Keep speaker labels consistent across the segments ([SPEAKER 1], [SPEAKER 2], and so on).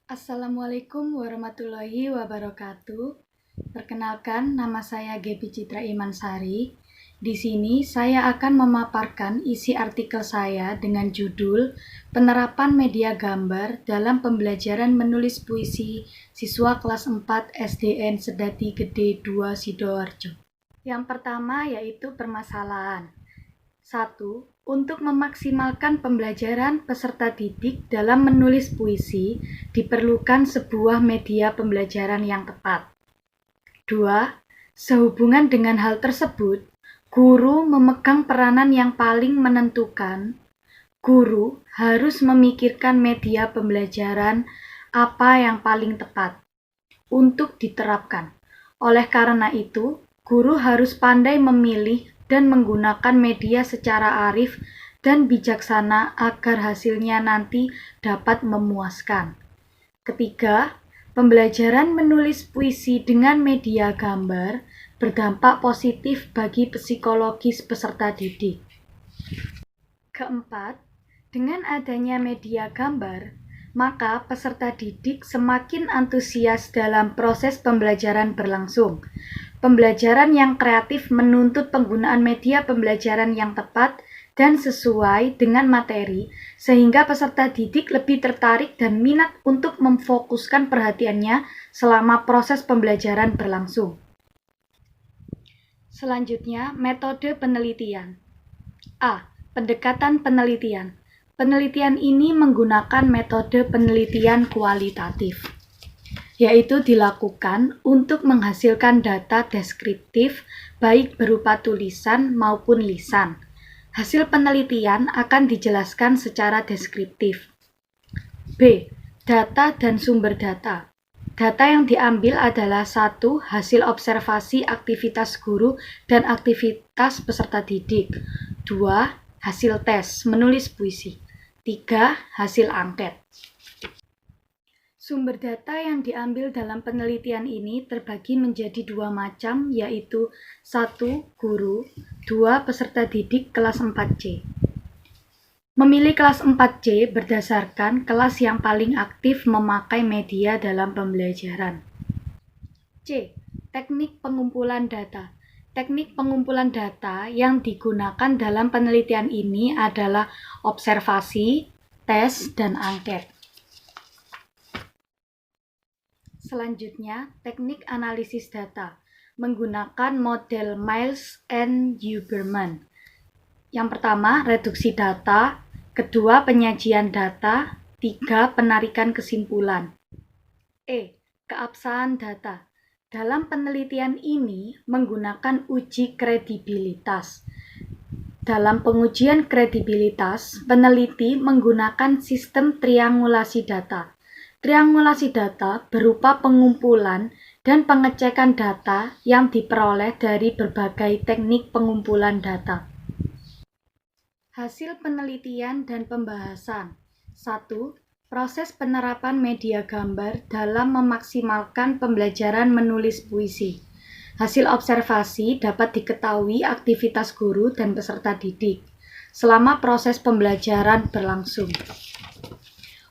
[SPEAKER 1] Assalamualaikum warahmatullahi wabarakatuh. Perkenalkan, nama saya Gebi Citra Imansari. Di sini saya akan memaparkan isi artikel saya dengan judul Penerapan Media Gambar dalam Pembelajaran Menulis Puisi Siswa Kelas 4 SDN Sedati Gede 2 Sidoarjo. Yang pertama yaitu permasalahan. 1. Untuk memaksimalkan pembelajaran peserta didik dalam menulis puisi, diperlukan sebuah media pembelajaran yang tepat. 2. Sehubungan dengan hal tersebut, guru memegang peranan yang paling menentukan. Guru harus memikirkan media pembelajaran apa yang paling tepat untuk diterapkan. Oleh karena itu, guru harus pandai memilih dan menggunakan media secara arif dan bijaksana agar hasilnya nanti dapat memuaskan. Ketiga, pembelajaran menulis puisi dengan media gambar berdampak positif bagi psikologis peserta didik. Keempat, dengan adanya media gambar, maka peserta didik semakin antusias dalam proses pembelajaran berlangsung. Pembelajaran yang kreatif menuntut penggunaan media pembelajaran yang tepat dan sesuai dengan materi, sehingga peserta didik lebih tertarik dan minat untuk memfokuskan perhatiannya selama proses pembelajaran berlangsung. Selanjutnya, metode penelitian. A. Pendekatan penelitian. Penelitian ini menggunakan metode penelitian kualitatif, yaitu dilakukan untuk menghasilkan data deskriptif baik berupa tulisan maupun lisan. Hasil penelitian akan dijelaskan secara deskriptif. B. Data dan sumber data. Data yang diambil adalah 1. Hasil observasi aktivitas guru dan aktivitas peserta didik. 2. Hasil tes menulis puisi. 3. Hasil angket. Sumber data yang diambil dalam penelitian ini terbagi menjadi 2 macam, yaitu 1. Guru, 2. Peserta didik kelas 4C. Memilih kelas 4C berdasarkan kelas yang paling aktif memakai media dalam pembelajaran. C. Teknik pengumpulan data. Teknik pengumpulan data yang digunakan dalam penelitian ini adalah observasi, tes, dan angket. Selanjutnya, teknik analisis data menggunakan model Miles and Huberman. Yang pertama, reduksi data, kedua, penyajian data, 3, penarikan kesimpulan. E. Keabsahan data. Dalam penelitian ini menggunakan uji kredibilitas. Dalam pengujian kredibilitas, peneliti menggunakan sistem triangulasi data. Triangulasi data berupa pengumpulan dan pengecekan data yang diperoleh dari berbagai teknik pengumpulan data. Hasil penelitian dan pembahasan. 1. Proses penerapan media gambar dalam memaksimalkan pembelajaran menulis puisi. Hasil observasi dapat diketahui aktivitas guru dan peserta didik selama proses pembelajaran berlangsung.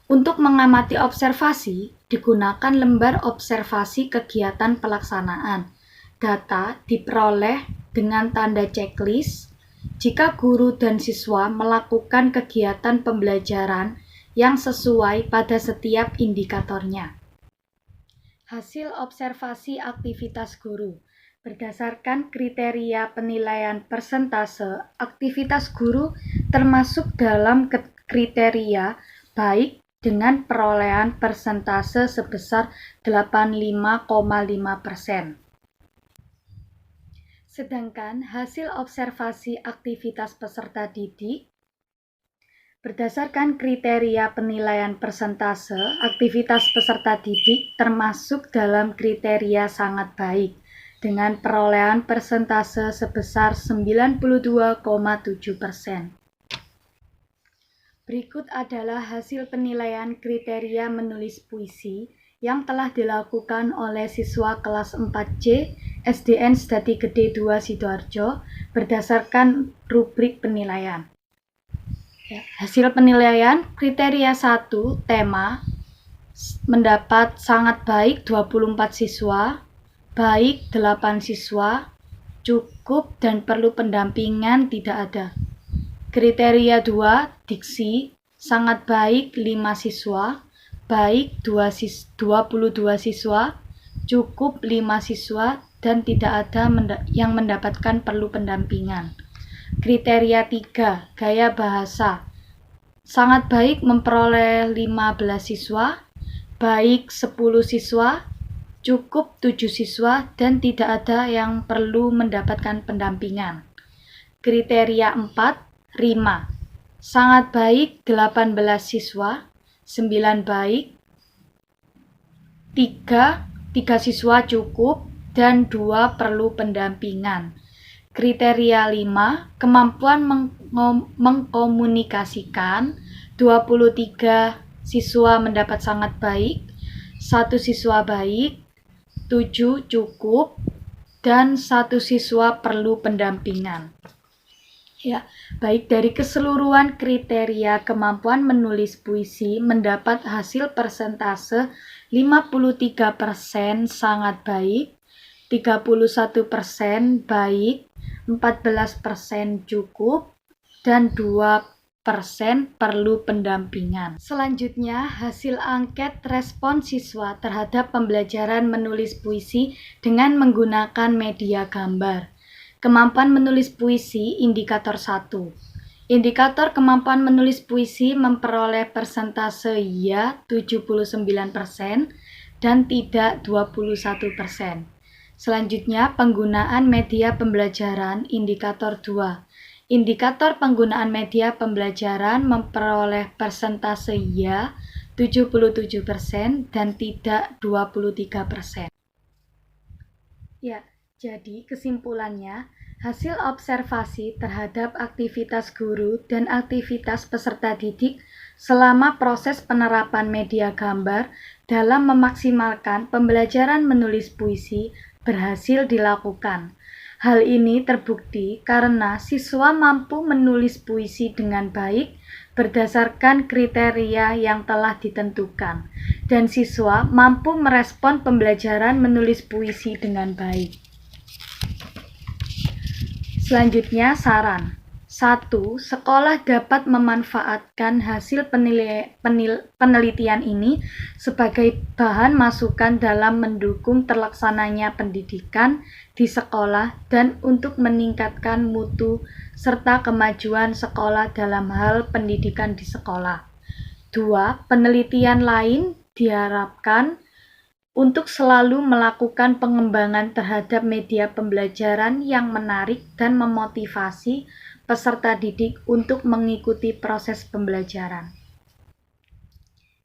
[SPEAKER 1] Untuk mengamati observasi, digunakan lembar observasi kegiatan pelaksanaan. Data diperoleh dengan tanda checklist jika guru dan siswa melakukan kegiatan pembelajaran yang sesuai pada setiap indikatornya. Hasil observasi aktivitas guru. Berdasarkan kriteria penilaian persentase, aktivitas guru termasuk dalam kriteria baik dengan perolehan persentase sebesar 85,5%. Sedangkan hasil observasi aktivitas peserta didik berdasarkan kriteria penilaian persentase, aktivitas peserta didik termasuk dalam kriteria sangat baik dengan perolehan persentase sebesar 92,7%. Berikut adalah hasil penilaian kriteria menulis puisi yang telah dilakukan oleh siswa kelas 4C SDN Sedati Gede 2 Sidoarjo berdasarkan rubrik penilaian. Hasil penilaian kriteria 1, tema. mendapat sangat baik 24 siswa, baik 8 siswa, cukup dan perlu pendampingan tidak ada. Kriteria 2, diksi, sangat baik 5 siswa, baik 22 siswa, cukup 5 siswa, dan tidak ada yang mendapatkan perlu pendampingan. Kriteria 3, gaya bahasa, sangat baik memperoleh 15 siswa, baik 10 siswa, cukup 7 siswa, dan tidak ada yang perlu mendapatkan pendampingan. Kriteria 4, rima, sangat baik 18 siswa, 9 baik, 3 siswa cukup, dan 2 perlu pendampingan. Kriteria 5, kemampuan mengkomunikasikan, 23 siswa mendapat sangat baik, 1 siswa baik, 7 cukup, dan 1 siswa perlu pendampingan. Ya, baik dari keseluruhan kriteria kemampuan menulis puisi mendapat hasil persentase 53% sangat baik, 31% baik, 14% cukup, dan 2% perlu pendampingan. Selanjutnya, hasil angket respon siswa terhadap pembelajaran menulis puisi dengan menggunakan media gambar. Kemampuan menulis puisi, indikator 1. Indikator kemampuan menulis puisi memperoleh persentase ya 79% dan tidak 21%. Selanjutnya, penggunaan media pembelajaran, indikator 2. Indikator penggunaan media pembelajaran memperoleh persentase ya 77% dan tidak 23%. Ya, jadi kesimpulannya, hasil observasi terhadap aktivitas guru dan aktivitas peserta didik selama proses penerapan media gambar dalam memaksimalkan pembelajaran menulis puisi berhasil dilakukan. Hal ini terbukti karena siswa mampu menulis puisi dengan baik berdasarkan kriteria yang telah ditentukan, dan siswa mampu merespon pembelajaran menulis puisi dengan baik. Selanjutnya, saran. 1. Sekolah dapat memanfaatkan hasil penelitian ini sebagai bahan masukan dalam mendukung terlaksananya pendidikan di sekolah dan untuk meningkatkan mutu serta kemajuan sekolah dalam hal pendidikan di sekolah. 2. Penelitian lain diharapkan untuk selalu melakukan pengembangan terhadap media pembelajaran yang menarik dan memotivasi peserta didik untuk mengikuti proses pembelajaran.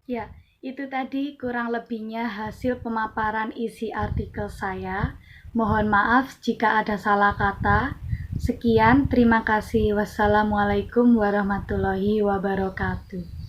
[SPEAKER 1] Ya, itu tadi kurang lebihnya hasil pemaparan isi artikel saya. Mohon maaf jika ada salah kata. Sekian, terima kasih. Wassalamualaikum warahmatullahi wabarakatuh.